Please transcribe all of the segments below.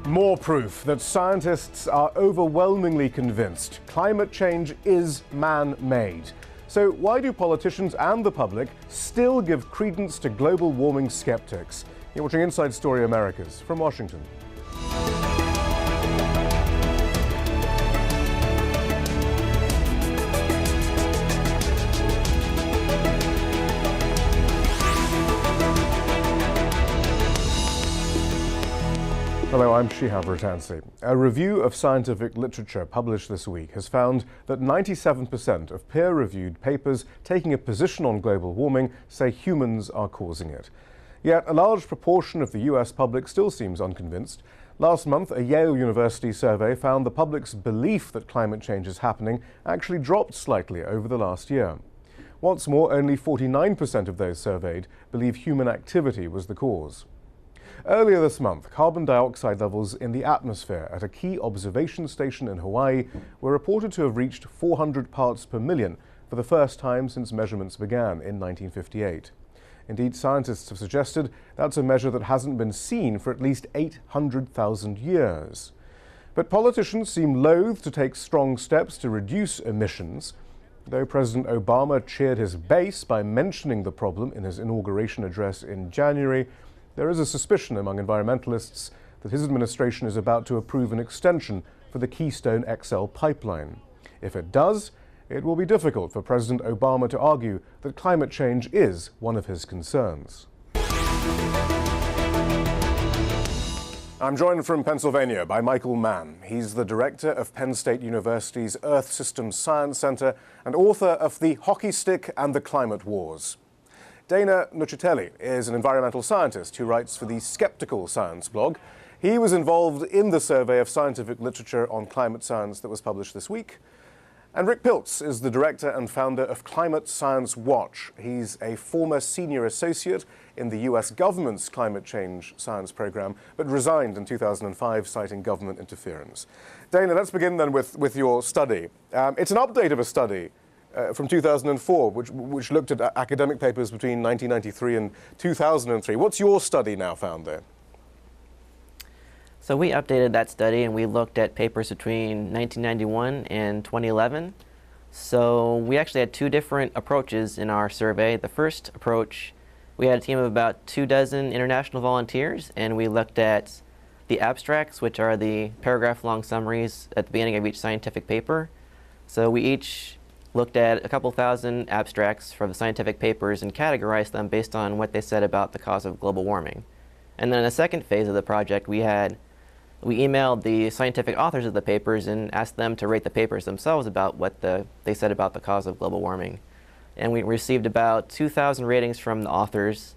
More proof that scientists are overwhelmingly convinced climate change is man-made. So why do politicians and the public still give credence to global warming skeptics? You're watching Inside Story Americas from Washington. Hello, I'm Shihab Rattansi. A review of scientific literature published this week has found that 97% of peer-reviewed papers taking a position on global warming say humans are causing it. Yet a large proportion of the US public still seems unconvinced. Last month, a Yale University survey found the public's belief that climate change is happening actually dropped slightly over the last year. What's more, only 49% of those surveyed believe human activity was the cause. Earlier this month, carbon dioxide levels in the atmosphere at a key observation station in Hawaii were reported to have reached 400 parts per million for the first time since measurements began in 1958. Indeed, scientists have suggested that's a measure that hasn't been seen for at least 800,000 years. But politicians seem loath to take strong steps to reduce emissions. Though President Obama cheered his base by mentioning the problem in his inauguration address in January, there is a suspicion among environmentalists that his administration is about to approve an extension for the Keystone XL pipeline. If it does, it will be difficult for President Obama to argue that climate change is one of his concerns. I'm joined from Pennsylvania by Michael Mann. He's the director of Penn State University's Earth Systems Science Center and author of The Hockey Stick and the Climate Wars. Dana Nuccitelli is an environmental scientist who writes for the Skeptical Science blog. He was involved in the survey of scientific literature on climate science that was published this week. And Rick Piltz is the director and founder of Climate Science Watch. He's a former senior associate in the US government's climate change science program, but resigned in 2005, citing government interference. Dana, let's begin then with your study. It's an update of a study from 2004, which looked at academic papers between 1993 and 2003. What's your study now found there? So we updated that study and we looked at papers between 1991 and 2011. So we actually had two different approaches in our survey. The first approach, we had a team of about 24 international volunteers, and we looked at the abstracts, which are the paragraph-long summaries at the beginning of each scientific paper. So we each looked at a couple thousand abstracts from the scientific papers and categorized them based on what they said about the cause of global warming. And then in the second phase of the project, we emailed the scientific authors of the papers and asked them to rate the papers themselves about what they said about the cause of global warming. And we received about 2,000 ratings from the authors.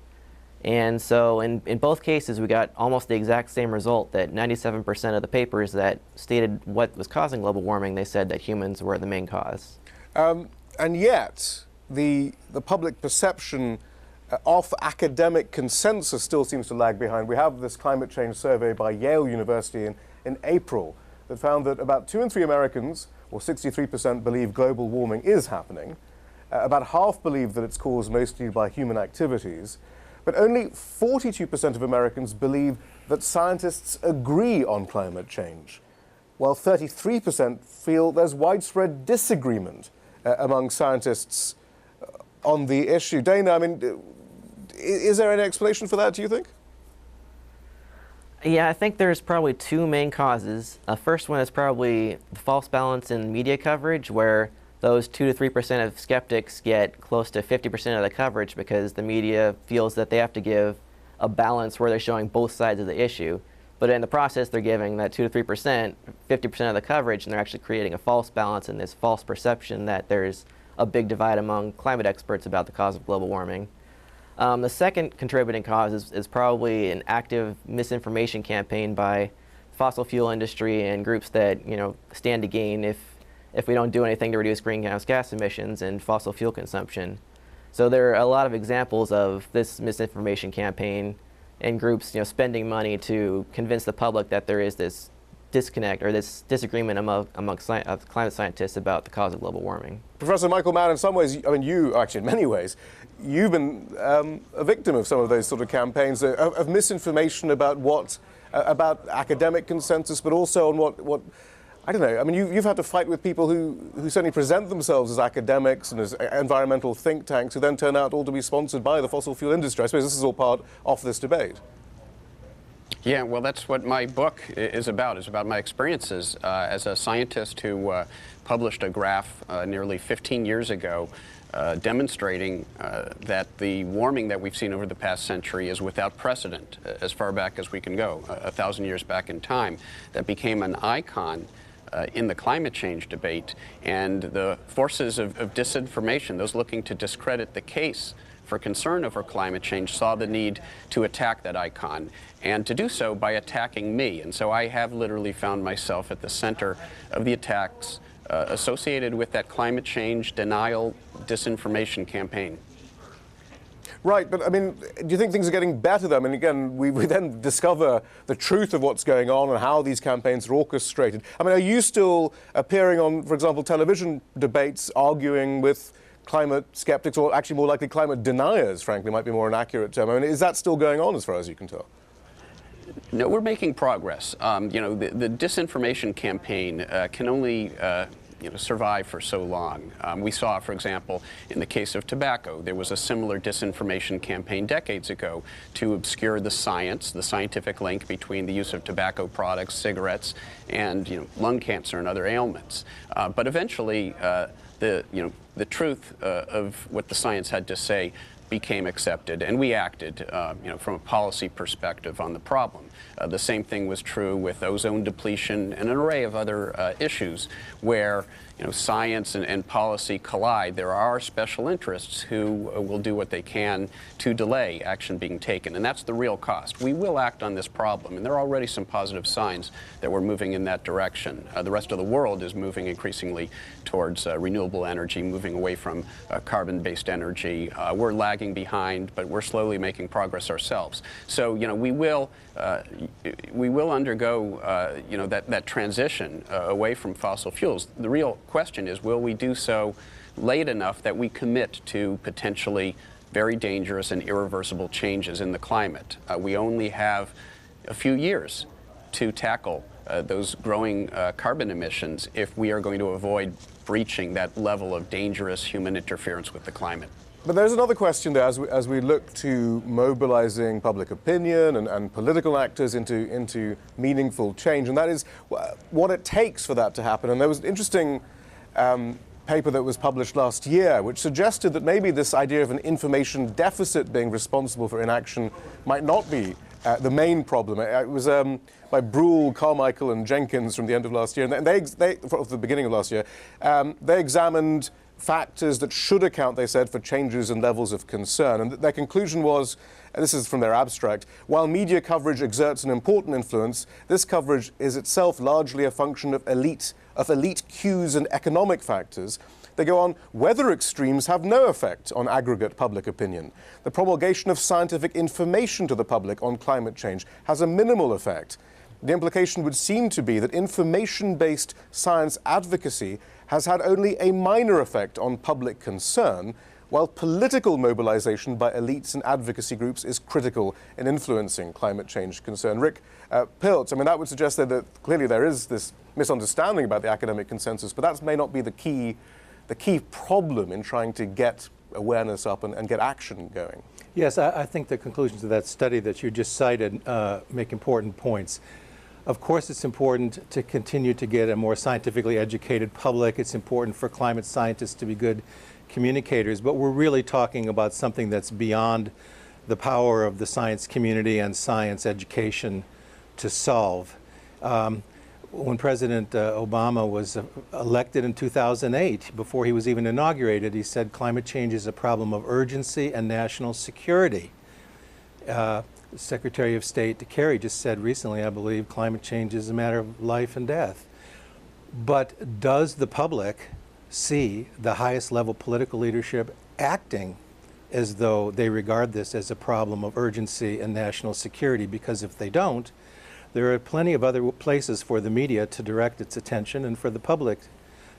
And so in both cases, we got almost the exact same result, that 97% of the papers that stated what was causing global warming, they said that humans were the main cause. And yet, the public perception of academic consensus still seems to lag behind. We have this climate change survey by Yale University in April that found that about 2 in 3 Americans, or 63%, believe global warming is happening. About half believe that it's caused mostly by human activities. But only 42% of Americans believe that scientists agree on climate change, while 33% feel there's widespread disagreement among scientists on the issue. Dana, I mean, is there any explanation for that, do you think? Yeah, I think there's probably two main causes. The first one is probably the false balance in media coverage, where those 2 to 3% of skeptics get close to 50% of the coverage because the media feels that they have to give a balance where they're showing both sides of the issue. But in the process, they're giving that 2 to 3%, 50% of the coverage, and they're actually creating a false balance and this false perception that there's a big divide among climate experts about the cause of global warming. The second contributing cause is probably an active misinformation campaign by fossil fuel industry and groups that stand to gain if we don't do anything to reduce greenhouse gas emissions and fossil fuel consumption. So there are a lot of examples of this misinformation campaign and groups spending money to convince the public that there is this disconnect or this disagreement amongst climate scientists about the cause of global warming. Professor Michael Mann, in some ways, I mean, you actually, in many ways, you've been a victim of some of those sort of campaigns of misinformation about what about academic consensus, but also on what I don't know. I mean, you've had to fight with people who certainly present themselves as academics and as environmental think tanks, who then turn out all to be sponsored by the fossil fuel industry. I suppose this is all part of this debate. Yeah, well, that's what my book is about. It's about my experiences as a scientist who published a graph nearly 15 years ago demonstrating that the warming that we've seen over the past century is without precedent, as far back as we can go, 1,000 years back in time, that became an icon in the climate change debate. And the forces of disinformation, those looking to discredit the case for concern over climate change, saw the need to attack that icon, and to do so by attacking me. And so I have literally found myself at the center of the attacks associated with that climate change denial disinformation campaign. Right, but I mean, do you think things are getting better though? I mean, again, we then discover the truth of what's going on and how these campaigns are orchestrated. I mean, are you still appearing on, for example, television debates arguing with climate skeptics, or actually more likely climate deniers, frankly, might be more an accurate term? I mean, is that still going on as far as you can tell? No, we're making progress. You know, the disinformation campaign can only survive for so long. We saw, for example, in the case of tobacco, there was a similar disinformation campaign decades ago to obscure the science, the scientific link between the use of tobacco products, cigarettes, and lung cancer and other ailments. But eventually, the truth of what the science had to say became accepted, and we acted, from a policy perspective on the problem. The same thing was true with ozone depletion and an array of other issues where science and policy collide. There are special interests who will do what they can to delay action being taken, and that's the real cost. We will act on this problem, and there are already some positive signs that we're moving in that direction. The rest of the world is moving increasingly towards renewable energy, moving away from carbon-based energy. We're lagging behind, but we're slowly making progress ourselves. So, we will undergo, that transition away from fossil fuels. The real question is, will we do so late enough that we commit to potentially very dangerous and irreversible changes in the climate? We only have a few years to tackle those growing carbon emissions if we are going to avoid breaching that level of dangerous human interference with the climate. But there's another question there as we look to mobilizing public opinion and political actors into meaningful change, and that is what it takes for that to happen. And there was an interesting paper that was published last year which suggested that maybe this idea of an information deficit being responsible for inaction might not be the main problem. It was by Brule, Carmichael, and Jenkins from the end of last year, and they from the beginning of last year, they examined factors that should account, they said, for changes in levels of concern. And their conclusion was, and this is from their abstract, while media coverage exerts an important influence, this coverage is itself largely a function of elite cues and economic factors. They go on, weather extremes have no effect on aggregate public opinion. The promulgation of scientific information to the public on climate change has a minimal effect. The implication would seem to be that information-based science advocacy has had only a minor effect on public concern, while political mobilization by elites and advocacy groups is critical in influencing climate change concern. Rick Piltz, I mean, that would suggest that clearly there is this misunderstanding about the academic consensus, but that may not be the key problem in trying to get awareness up and get action going. Yes, I think the conclusions of that study that you just cited make important points. Of course, it's important to continue to get a more scientifically educated public. It's important for climate scientists to be good communicators, but we're really talking about something that's beyond the power of the science community and science education to solve. When President Obama was elected in 2008, before he was even inaugurated, he said climate change is a problem of urgency and national security. Secretary of State Kerry just said recently, I believe, climate change is a matter of life and death. But does the public see the highest level political leadership acting as though they regard this as a problem of urgency and national security? Because if they don't, there are plenty of other places for the media to direct its attention and for the public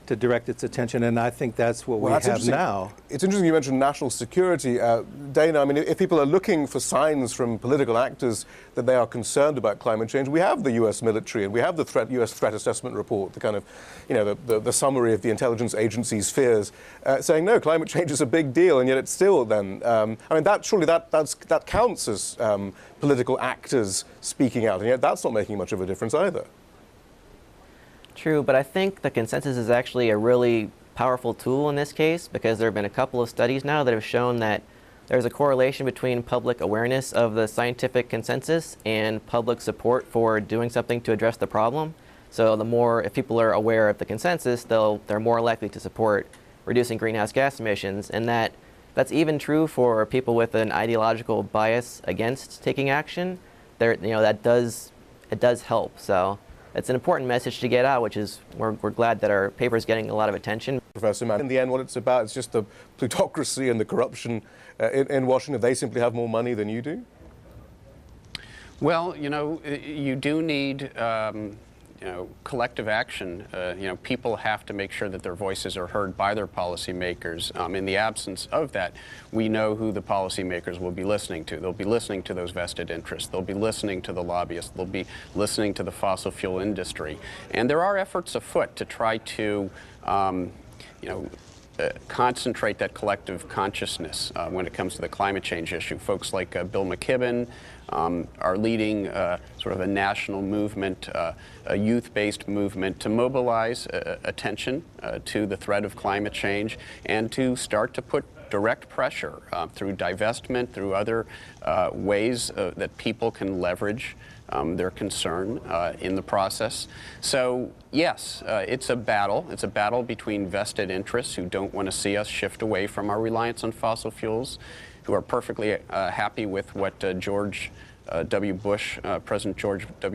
to direct its attention, and I think that's what we have now. It's interesting you mentioned national security. Dana, I mean, if people are looking for signs from political actors that they are concerned about climate change, we have the U.S. military and we have the U.S. threat assessment report, the kind of, you know, the summary of the intelligence agency's fears, saying, no, climate change is a big deal, and yet it's still then, I mean, surely that counts as political actors speaking out, and yet that's not making much of a difference either. True, but I think the consensus is actually a really powerful tool in this case, because there have been a couple of studies now that have shown that there's a correlation between public awareness of the scientific consensus and public support for doing something to address the problem. So the more, if people are aware of the consensus, they're more likely to support reducing greenhouse gas emissions, and that's even true for people with an ideological bias against taking action. It does help. So it's an important message to get out, which is we're glad that our paper is getting a lot of attention. Professor Mann, in the end, what it's about is just the plutocracy and the corruption in Washington. They simply have more money than you do? Well, you do need collective action. People have to make sure that their voices are heard by their policymakers. In the absence of that, we know who the policymakers will be listening to. They'll be listening to those vested interests. They'll be listening to the lobbyists. They'll be listening to the fossil fuel industry. And there are efforts afoot to try to, concentrate that collective consciousness when it comes to the climate change issue. Folks like Bill McKibben are leading sort of a national movement, a youth-based movement to mobilize attention to the threat of climate change and to start to put direct pressure through divestment, through other ways that people can leverage their concern in the process. So yes, it's a battle. It's a battle between vested interests who don't want to see us shift away from our reliance on fossil fuels, who are perfectly happy with what President George W.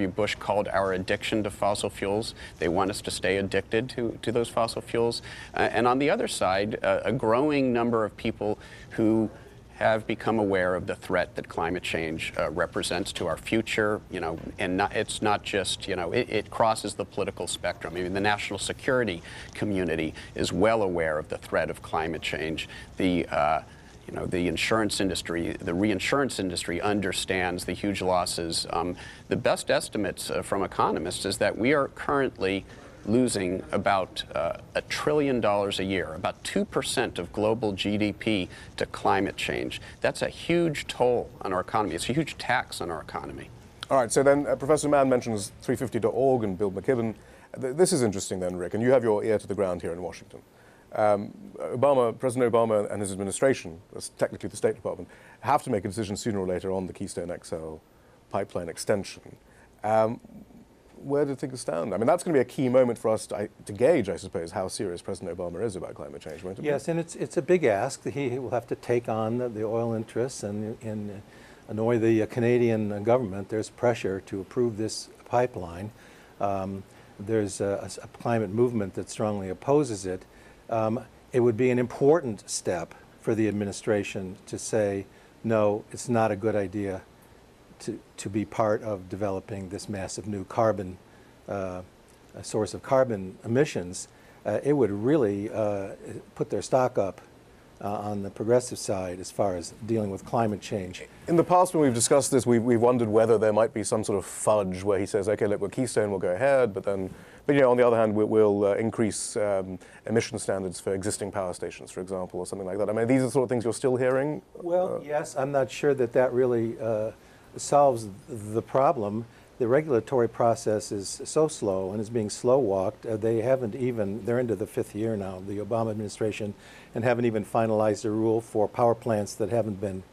Bush called our addiction to fossil fuels. They want us to stay addicted to those fossil fuels. And on the other side, a growing number of people who have become aware of the threat that climate change represents to our future, and it's not just, it crosses the political spectrum. I mean, the national security community is well aware of the threat of climate change. The insurance industry, the reinsurance industry understands the huge losses. The best estimates from economists is that we are currently losing about $1 trillion a year, about 2% of global GDP to climate change. That's a huge toll on our economy. It's a huge tax on our economy. All right, so then Professor Mann mentions 350.org and Bill McKibben. This is interesting then, Rick, and you have your ear to the ground here in Washington. President Obama and his administration, that's technically the State Department, have to make a decision sooner or later on the Keystone XL pipeline extension. Where do things stand? I mean, that's going to be a key moment for us to gauge, I suppose, how serious President Obama is about climate change, won't it? Yes, and it's a big ask. He will have to take on the oil interests and annoy the Canadian government. There's pressure to approve this pipeline. There's a climate movement that strongly opposes it. It would be an important step for the administration to say, no, it's not a good idea to be part of developing this massive new carbon, source of carbon emissions. It would really put their stock up on the progressive side as far as dealing with climate change. In the past, when we've discussed this, we've wondered whether there might be some sort of fudge where he says, okay, look, Keystone will go ahead, but on the other hand, we'll increase emission standards for existing power stations, for example, or something like that. I mean, these are the sort of things you're still hearing? Well, yes, I'm not sure that really solves the problem. The regulatory process is so slow and is being slow-walked. They're into the 5th year now, the Obama administration, and haven't even finalized a rule for power plants that haven't been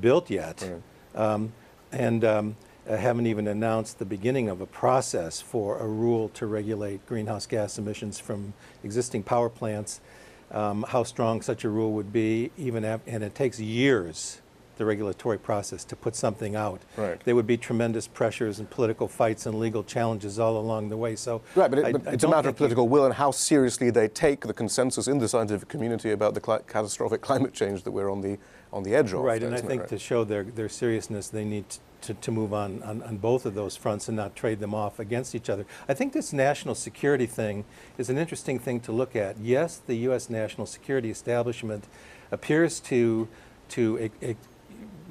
built yet. Right. Haven't even announced the beginning of a process for a rule to regulate greenhouse gas emissions from existing power plants. How strong such a rule would be, and it takes years, the regulatory process, to put something out. Right. There would be tremendous pressures and political fights and legal challenges all along the way. So right, but it's a matter of political will and how seriously they take the consensus in the scientific community about the catastrophic climate change that we're on the edge of. Right, and I think to show their seriousness, they need to move on both of those fronts and not trade them off against each other. I think this national security thing is an interesting thing to look at. Yes, the U.S. national security establishment appears to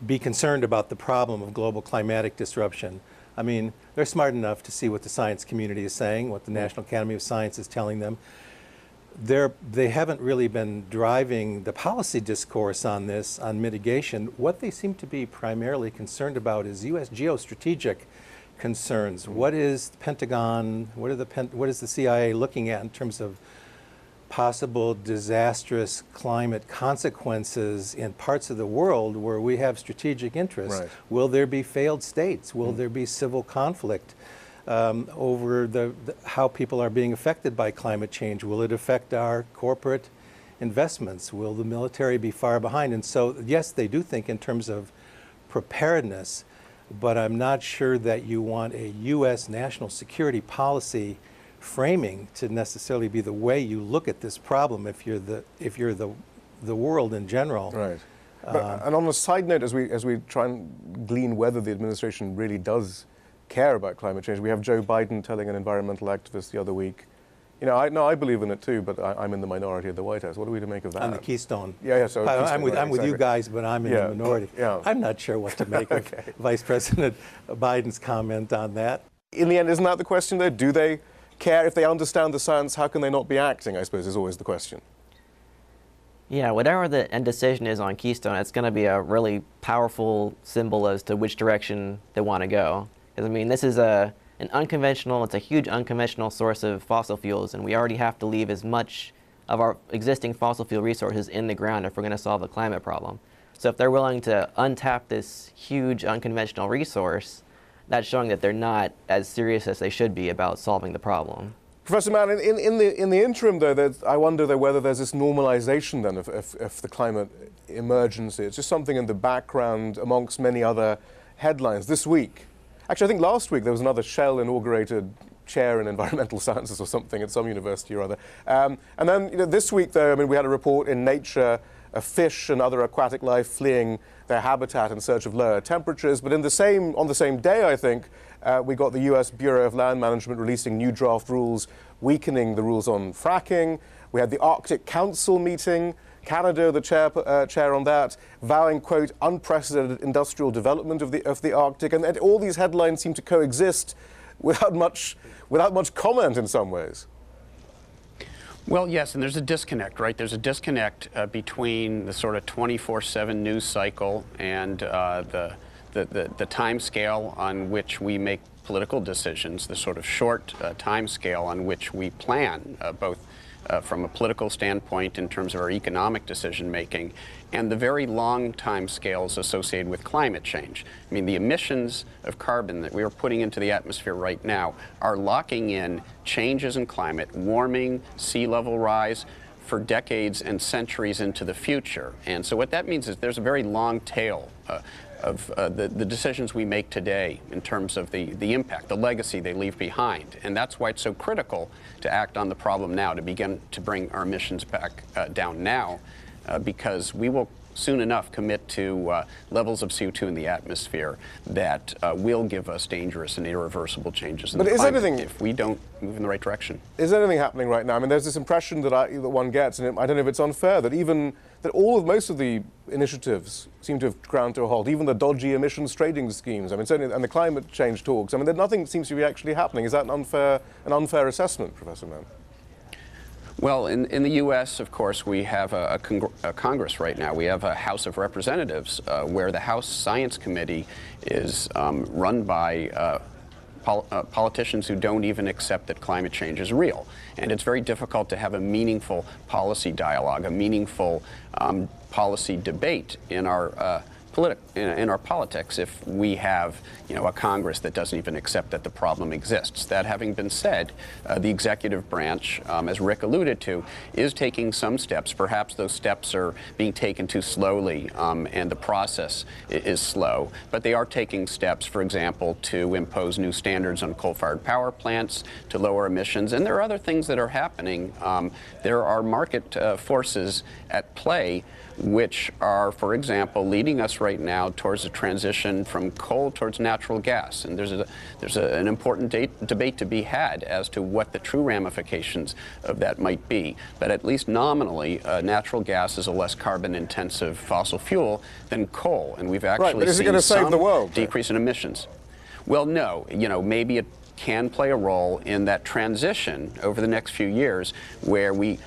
be concerned about the problem of global climatic disruption. I mean, they're smart enough to see what the science community is saying, what the National Academy of Science is telling them. They haven't really been driving the policy discourse on this, on mitigation. What they seem to be primarily concerned about is U.S. geostrategic concerns. What is the Pentagon, what is the CIA looking at in terms of possible disastrous climate consequences in parts of the world where we have strategic interests? Right. Will there be failed states? Will there be civil conflict over how people are being affected by climate change? Will it affect our corporate investments? Will the military be far behind? And so, yes, they do think in terms of preparedness, but I'm not sure that you want a U.S. national security policy framing to necessarily be the way you look at this problem if you're the world in general. Right. And on a side note, as we try and glean whether the administration really does care about climate change, we have Joe Biden telling an environmental activist the other week, I believe in it too, but I'm in the minority at the White House. What are we to make of that? On the Keystone. Yeah. So I'm with exactly. you guys, but I'm in the minority. Yeah. I'm not sure what to make of Vice President Biden's comment on that. In the end, isn't that the question though? Do they care? If they understand the science, how can they not be acting, I suppose, is always the question. Yeah, whatever the end decision is on Keystone, it's going to be a really powerful symbol as to which direction they want to go. Because, I mean, this is it's a huge unconventional source of fossil fuels, and we already have to leave as much of our existing fossil fuel resources in the ground if we're going to solve the climate problem. So if they're willing to untap this huge unconventional resource, that's showing that they're not as serious as they should be about solving the problem. Professor Mann, in the interim, though, I wonder though whether there's this normalization then of the climate emergency. It's just something in the background amongst many other headlines this week. Actually, I think last week there was another Shell-inaugurated chair in environmental sciences or something at some university or other. And then this week, though, I mean, we had a report in Nature of fish and other aquatic life fleeing their habitat in search of lower temperatures. But on the same day, I think, we got the U.S. Bureau of Land Management releasing new draft rules, weakening the rules on fracking. We had the Arctic Council meeting, Canada, the chair on that, vowing, quote, unprecedented industrial development of the Arctic. And all these headlines seem to coexist without much comment in some ways. Well, yes, and there's a disconnect, right? There's a disconnect between the sort of 24/7 news cycle and the time scale on which we make political decisions, the sort of short time scale on which we plan, both from a political standpoint in terms of our economic decision making, and the very long time scales associated with climate change. I mean, the emissions of carbon that we are putting into the atmosphere right now are locking in changes in climate, warming, sea level rise, for decades and centuries into the future. And so what that means is there's a very long tail of the decisions we make today in terms of the impact, the legacy they leave behind. And that's why it's so critical to act on the problem now, to begin to bring our emissions back down now, because we will soon enough commit to levels of CO2 in the atmosphere that will give us dangerous and irreversible changes in the climate if we don't move in the right direction. Is anything happening right now? I mean, there's this impression that one gets, and I don't know if it's unfair, that most of the initiatives seem to have ground to a halt, even the dodgy emissions trading schemes. I mean, certainly, and the climate change talks. I mean, nothing seems to be actually happening. Is that an unfair assessment, Professor Mann? Well, in the U.S., of course, we have a Congress right now. We have a House of Representatives where the House Science Committee is run by politicians who don't even accept that climate change is real. And it's very difficult to have a meaningful policy dialogue, a meaningful policy debate in our politics if we have, a Congress that doesn't even accept that the problem exists. That having been said, the executive branch, as Rick alluded to, is taking some steps. Perhaps those steps are being taken too slowly, and the process is slow. But they are taking steps, for example, to impose new standards on coal-fired power plants, to lower emissions. And there are other things that are happening. There are market forces at play which are, for example, leading us right now towards a transition from coal towards natural gas. And there's an important debate to be had as to what the true ramifications of that might be. But at least nominally, natural gas is a less carbon-intensive fossil fuel than coal, and we've actually but is it seen going to save the world, decrease in emissions. Well, no. Maybe it can play a role in that transition over the next few years where we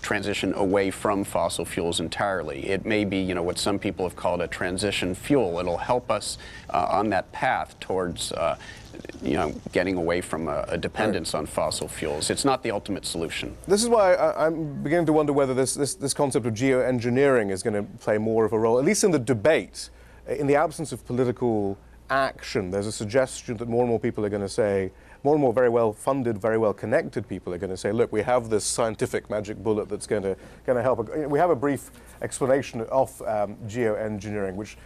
transition away from fossil fuels entirely. It may be, what some people have called a transition fuel. It'll help us on that path towards, getting away from a dependence on fossil fuels. It's not the ultimate solution. This is why I'm beginning to wonder whether this concept of geoengineering is going to play more of a role, at least in the debate. In the absence of political action, there's a suggestion that more and more people are going to say, more and more very well funded, very well connected people are going to say, look, we have this scientific magic bullet that's going to help. We have a brief explanation of geoengineering, which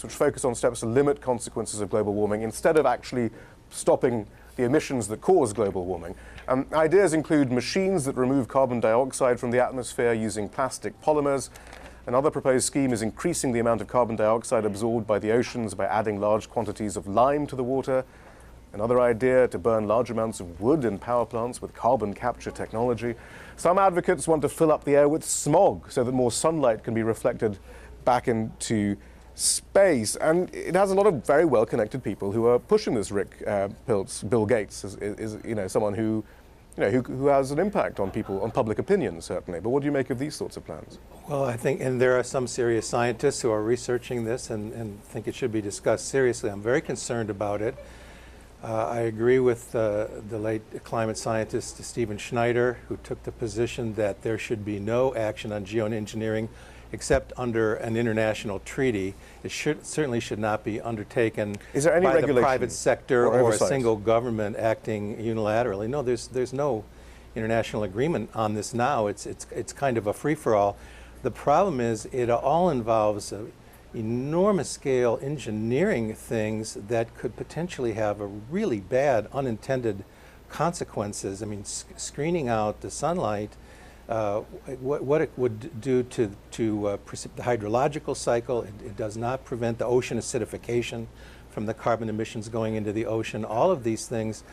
focus on steps to limit consequences of global warming instead of actually stopping the emissions that cause global warming. Ideas include machines that remove carbon dioxide from the atmosphere using plastic polymers. Another proposed scheme is increasing the amount of carbon dioxide absorbed by the oceans by adding large quantities of lime to the water. Another idea to burn large amounts of wood in power plants with carbon capture technology. Some advocates want to fill up the air with smog so that more sunlight can be reflected back into space. And it has a lot of very well-connected people who are pushing this. Rick Piltz, Bill Gates is someone who has an impact on people, on public opinion, certainly. But what do you make of these sorts of plans? Well, I think, and there are some serious scientists who are researching this and think it should be discussed seriously. I'm very concerned about it. I agree with the late climate scientist Stephen Schneider, who took the position that there should be no action on geoengineering except under an international treaty. It certainly should not be undertaken by the private sector or a single government acting unilaterally. No, there's no international agreement on this now. It's kind of a free-for-all. The problem is it all involves enormous scale engineering things that could potentially have a really bad unintended consequences. I mean, screening out the sunlight, what it would do to the hydrological cycle. It does not prevent the ocean acidification from the carbon emissions going into the ocean. All of these things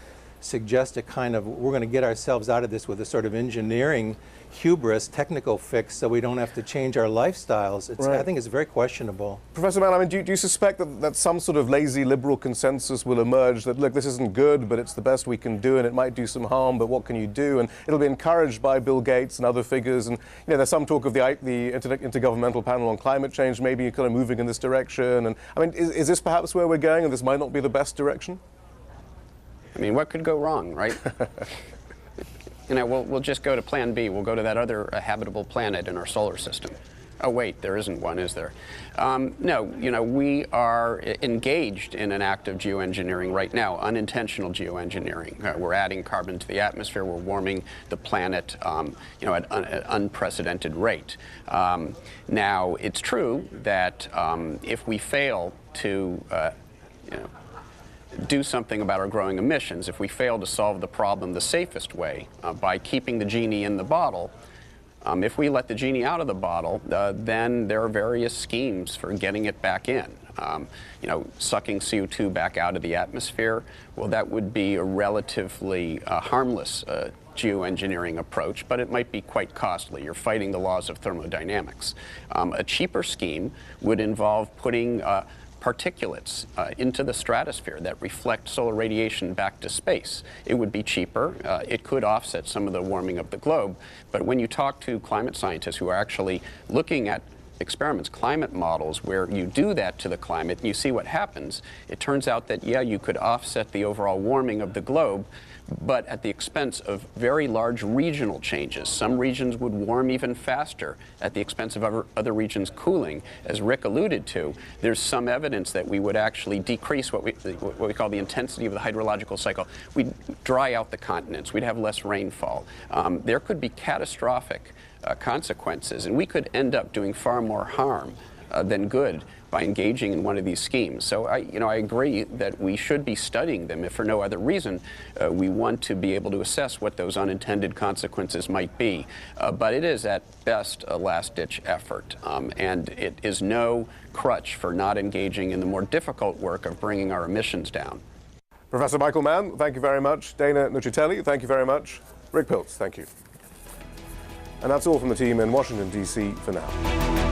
suggest a kind of, we're going to get ourselves out of this with a sort of engineering hubris, technical fix, so we don't have to change our lifestyles. Right. I think it's very questionable. Professor Mann, I mean, do you suspect that some sort of lazy liberal consensus will emerge that, look, this isn't good, but it's the best we can do, and it might do some harm, but what can you do? And it'll be encouraged by Bill Gates and other figures. And there's some talk of the Intergovernmental Panel on Climate Change maybe kind of moving in this direction. And I mean, is this perhaps where we're going, and this might not be the best direction? I mean, what could go wrong, right? We'll just go to Plan B. We'll go to that other habitable planet in our solar system. Oh, wait, there isn't one, is there? No, we are engaged in an act of geoengineering right now, unintentional geoengineering. We're adding carbon to the atmosphere. We're warming the planet, at an unprecedented rate. Now, it's true that if we fail to, do something about our growing emissions, if we fail to solve the problem the safest way by keeping the genie in the bottle, if we let the genie out of the bottle, then there are various schemes for getting it back in. Sucking CO2 back out of the atmosphere, well, that would be a relatively harmless geoengineering approach, but it might be quite costly. You're fighting the laws of thermodynamics. A cheaper scheme would involve putting particulates into the stratosphere that reflect solar radiation back to space. It would be cheaper. It could offset some of the warming of the globe. But when you talk to climate scientists who are actually looking at experiments, climate models, where you do that to the climate and you see what happens, it turns out that, yeah, you could offset the overall warming of the globe, but at the expense of very large regional changes. Some regions would warm even faster at the expense of other regions cooling. As Rick alluded to, there's some evidence that we would actually decrease what we call the intensity of the hydrological cycle. We'd dry out the continents. We'd have less rainfall. There could be catastrophic consequences, and we could end up doing far more harm than good by engaging in one of these schemes. So I agree that we should be studying them if for no other reason. We want to be able to assess what those unintended consequences might be. But it is at best a last-ditch effort, and it is no crutch for not engaging in the more difficult work of bringing our emissions down. Professor Michael Mann, thank you very much. Dana Nuccitelli, thank you very much. Rick Piltz, thank you. And that's all from the team in Washington, D.C. for now.